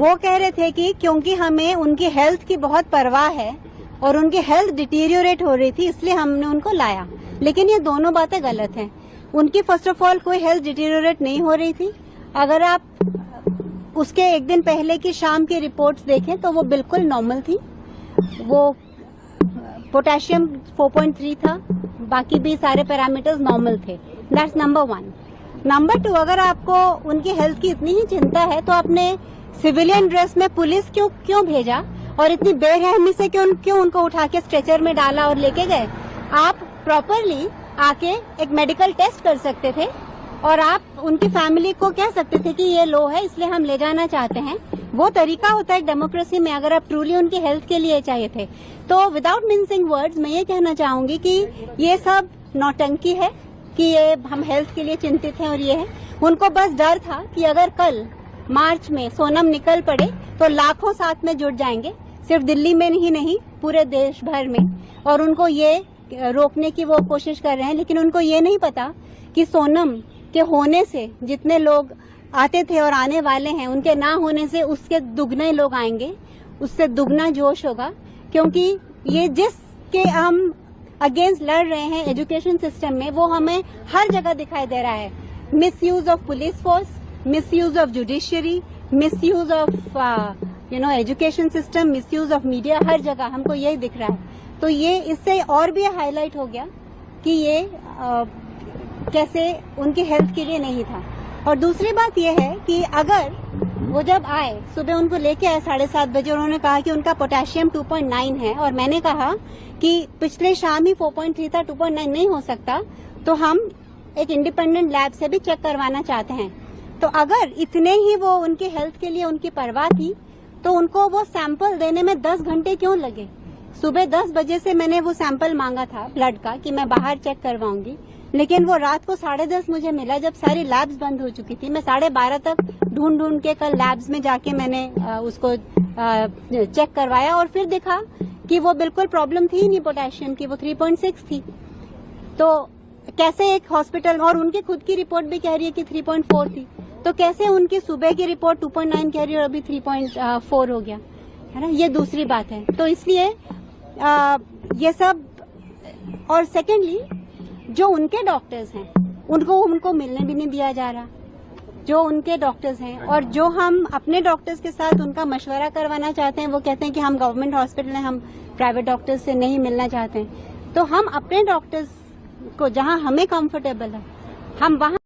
वो कह रहे थे कि क्योंकि हमें उनकी हेल्थ की बहुत परवाह है और उनकी हेल्थ डिटीरियोरेट हो रही थी इसलिए हमने उनको लाया, लेकिन ये दोनों बातें गलत हैं। उनकी फर्स्ट ऑफ ऑल कोई हेल्थ डिटीरियोरेट नहीं हो रही थी। अगर आप उसके एक दिन पहले की शाम की रिपोर्ट्स देखें तो वो बिल्कुल नॉर्मल थी। वो पोटेशियम 4.3 था, बाकी भी सारे पैरामीटर्स नॉर्मल थे। That's number 1। नंबर 2, अगर आपको उनकी हेल्थ की इतनी ही चिंता है तो आपने सिविलियन ड्रेस में पुलिस क्यों भेजा और इतनी बेरहमी से क्यों उनको उठा के स्ट्रेचर में डाला और लेके गए? आप प्रॉपरली आके एक मेडिकल टेस्ट कर सकते थे और आप उनकी फैमिली को कह सकते थे कि ये लो है इसलिए हम ले जाना चाहते हैं। वो तरीका होता है डेमोक्रेसी में, अगर आप ट्रूली उनकी हेल्थ के लिए चाहिए थे। तो विदाउट मिंसिंग वर्ड्स मैं ये कहना चाहूंगी कि ये सब नौटंकी है कि ये हम हेल्थ के लिए चिंतित हैं और ये है। उनको बस डर था कि अगर कल मार्च में सोनम निकल पड़े तो लाखों साथ में जुट जाएंगे, सिर्फ दिल्ली में ही नहीं पूरे देश भर में, और उनको ये रोकने की वो कोशिश कर रहे हैं। लेकिन उनको ये नहीं पता कि सोनम के होने से जितने लोग आते थे और आने वाले हैं, उनके ना होने से उसके दुगने लोग आएंगे, उससे दुगना जोश होगा। क्योंकि ये जिसके हम अगेंस्ट लड़ रहे हैं एजुकेशन सिस्टम में, वो हमें हर जगह दिखाई दे रहा है। Misuse of police force, misuse of judiciary, misuse of education system, misuse of media, हर जगह हमको यही दिख रहा है। तो ये इससे और भी हाईलाइट हो गया कि ये कैसे उनकी हेल्थ के लिए नहीं था। और दूसरी बात यह है कि अगर वो जब आए, सुबह उनको लेके आए 7:30 बजे, उन्होंने कहा कि उनका पोटेशियम 2.9 है और मैंने कहा कि पिछले शाम ही 4.3 था, 2.9 नहीं हो सकता, तो हम एक इंडिपेंडेंट लैब से भी चेक करवाना चाहते हैं। तो अगर इतने ही वो उनकी हेल्थ के लिए उनकी परवाह थी तो उनको वो सैंपल देने में 10 घंटे क्यों लगे? सुबह 10 बजे से मैंने वो सैंपल मांगा था ब्लड का कि मैं बाहर चेक करवाऊंगी, लेकिन वो रात को 10:30 मुझे मिला जब सारी लैब्स बंद हो चुकी थी। मैं 12:30 तक ढूंढ के कल लैब्स में जाके मैंने उसको चेक करवाया और फिर देखा कि वो बिल्कुल प्रॉब्लम थी नहीं पोटेशियम की, वो 3.6 थी। तो कैसे एक हॉस्पिटल, और उनकी खुद की रिपोर्ट भी कह रही है कि 3.4 थी, तो कैसे उनकी सुबह की रिपोर्ट 2.9 कह रही है और अभी 3.4 हो गया, है ना? ये दूसरी बात है। तो इसलिए ये सब, और सेकेंडली जो उनके डॉक्टर्स हैं उनको मिलने भी नहीं दिया जा रहा, जो उनके डॉक्टर्स हैं। और जो हम अपने डॉक्टर्स के साथ उनका मशवरा करवाना चाहते हैं, वो कहते हैं कि हम गवर्नमेंट हॉस्पिटल हैं, हम प्राइवेट डॉक्टर्स से नहीं मिलना चाहते हैं। तो हम अपने डॉक्टर्स को जहां हमें कंफर्टेबल है हम वहां